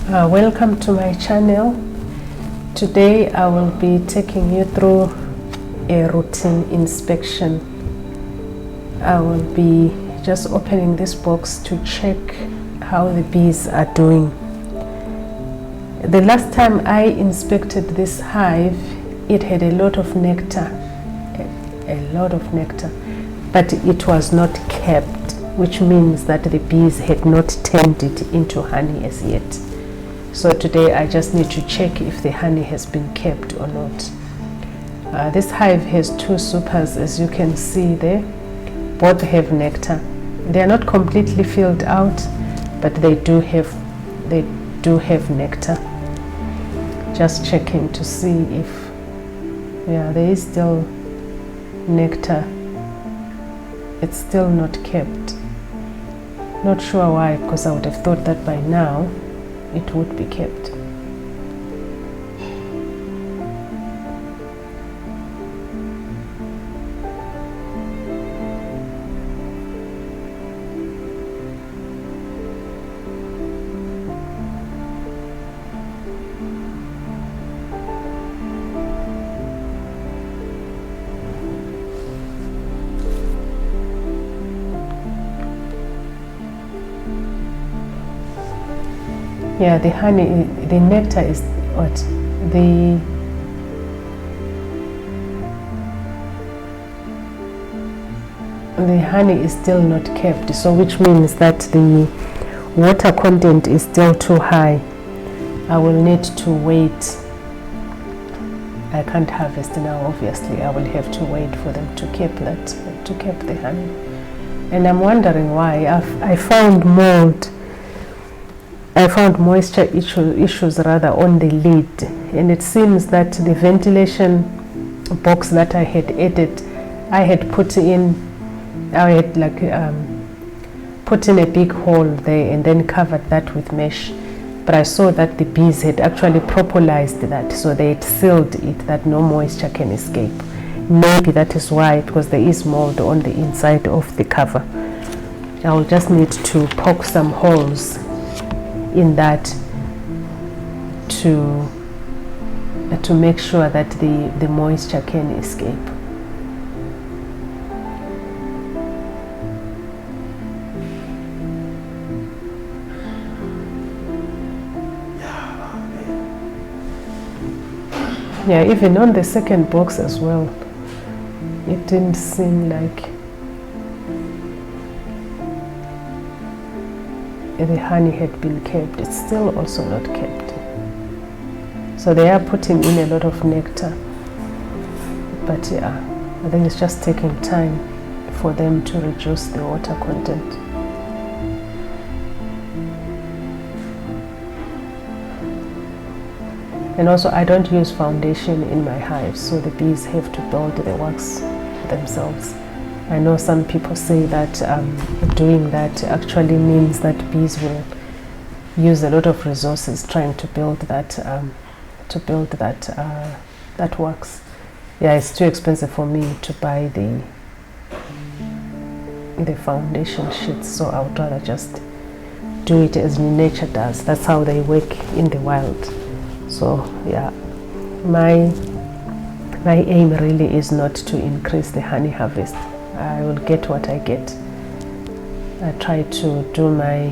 Welcome to my channel. Today I will be taking you through a routine inspection. I will be just opening this box to check how the bees are doing. The last time I inspected this hive, it had a lot of nectar, but it was not kept, which means that the bees had not turned it into honey as yet. So today I just need to check if the honey has been kept or not. This hive has two supers, as you can see there. Both have nectar. They are not completely filled out, but they do have nectar. Just checking to see if there is still nectar. It's still not kept. Not sure why, because I would have thought that by now it would be kept. Yeah, the honey, the nectar is what? The honey is still not kept, so which means that the water content is still too high. I will need to wait. I can't harvest now, obviously. I will have to wait for them to keep the honey. And I'm wondering why. I found moisture issues rather on the lid, and it seems that the ventilation box that I had added, I had put in a big hole there and then covered that with mesh, but I saw that the bees had actually propolized that, so they had sealed it that no moisture can escape. Maybe that is why, because there is mold on the inside of the cover. I will just need to poke some holes in that to make sure that the moisture can escape. Yeah, even on the second box as well, it didn't seem like the honey had been kept. It's still also not kept. So they are putting in a lot of nectar, but yeah, I think it's just taking time for them to reduce the water content. And also, I don't use foundation in my hives, so the bees have to build the wax themselves. I know some people say that doing that actually means that bees will use a lot of resources trying to build that that wax. Yeah, it's too expensive for me to buy the foundation sheets, so I would rather just do it as nature does. That's how they work in the wild. So yeah, my aim really is not to increase the honey harvest. I will get what I get. I try to do my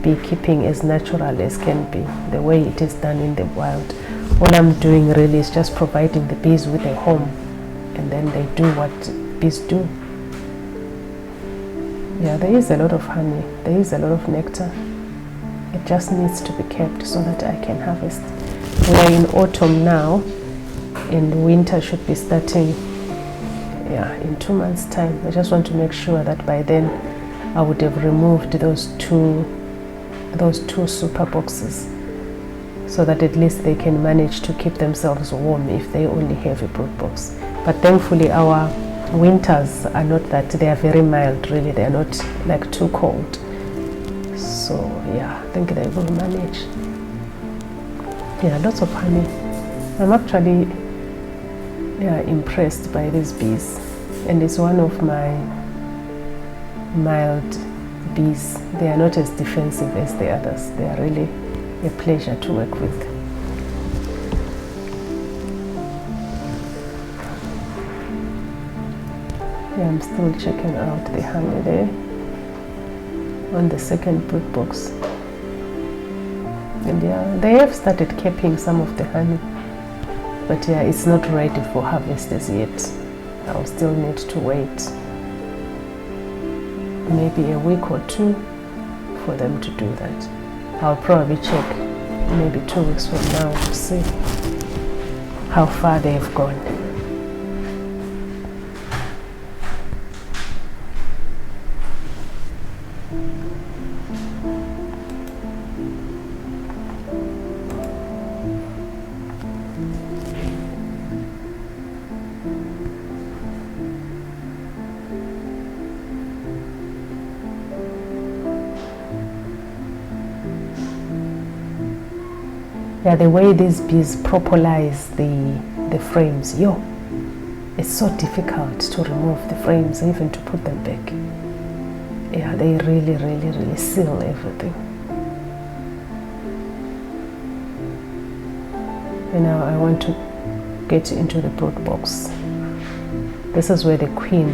beekeeping as natural as can be, the way it is done in the wild. All I'm doing really is just providing the bees with a home, and then they do what bees do. Yeah, there is a lot of honey, there is a lot of nectar. It just needs to be kept so that I can harvest. We are in autumn now, and winter should be starting in 2 months' time. I just want to make sure that by then I would have removed those two super boxes, so that at least they can manage to keep themselves warm if they only have a brood box. But thankfully our winters are not that, they are very mild really, they are not like too cold. So yeah, I think they will manage. Yeah, lots of honey. I'm actually impressed by these bees, and it's one of my mild bees. They are not as defensive as the others. They are really a pleasure to work with. Yeah, I'm still checking out the honey there on the second brood box. And yeah, they have started capping some of the honey, but yeah, it's not ready for harvest as yet. I'll still need to wait maybe a week or two for them to do that. I'll probably check maybe 2 weeks from now to see how far they've gone. Yeah, the way these bees propolize the frames, it's so difficult to remove the frames, even to put them back. Yeah, they really seal everything. And now I want to get into the brood box. This is where the queen,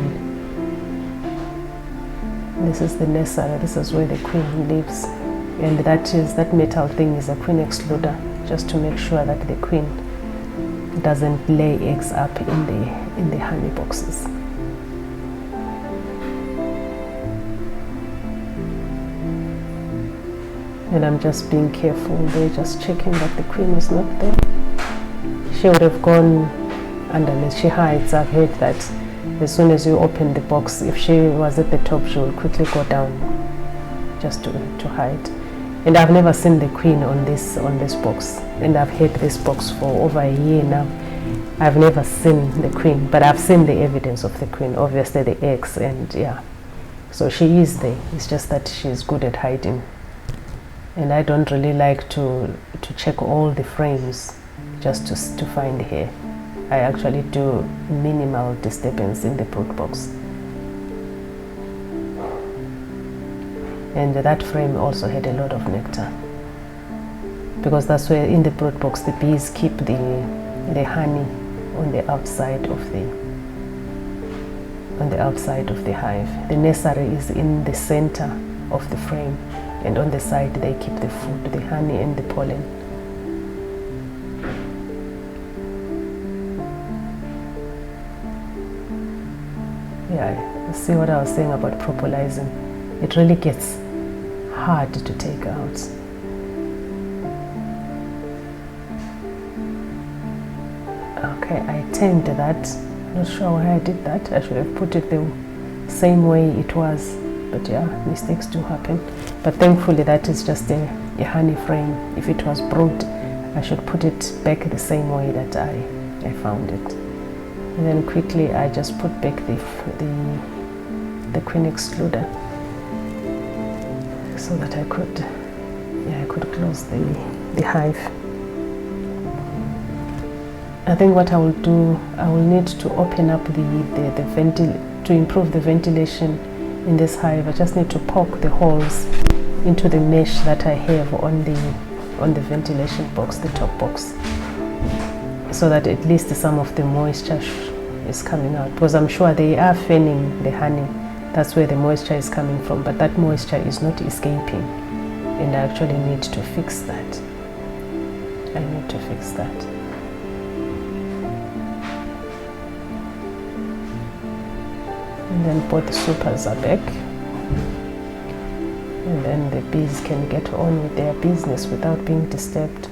this is the nursery, this is where the queen lives. And that metal thing is a queen excluder, just to make sure that the queen doesn't lay eggs up in the honey boxes. And I'm just being careful there, just checking that the queen is not there. She would have gone underneath. She hides. I've heard that as soon as you open the box, if she was at the top, she will quickly go down just to hide. And I've never seen the queen on this box, and I've had this box for over a year now. I've never seen the queen, but I've seen the evidence of the queen, obviously the eggs, and yeah, so she is there. It's just that she's good at hiding, and I don't really like to check all the frames just to find her. I actually do minimal disturbance in the brood box. And that frame also had a lot of nectar, because that's where in the brood box the bees keep the honey on the outside of the hive. The nursery is in the center of the frame, and on the side they keep the food, the honey and the pollen. Yeah, see what I was saying about propolizing. It really gets hard to take out. Okay, I turned that. Not sure why I did that. I should have put it the same way it was, but yeah, mistakes do happen. But thankfully that is just a honey frame. If it was brood, I should put it back the same way that I found it. And then quickly I just put back the queen excluder, so that I could close the hive. I think what I will do, I will need to open up to improve the ventilation in this hive. I just need to poke the holes into the mesh that I have on the ventilation box, the top box, so that at least some of the moisture is coming out, because I'm sure they are fanning the honey. That's where the moisture is coming from, but that moisture is not escaping, and I actually need to fix that. I need to fix that. And then both the supers are back, and then the bees can get on with their business without being disturbed.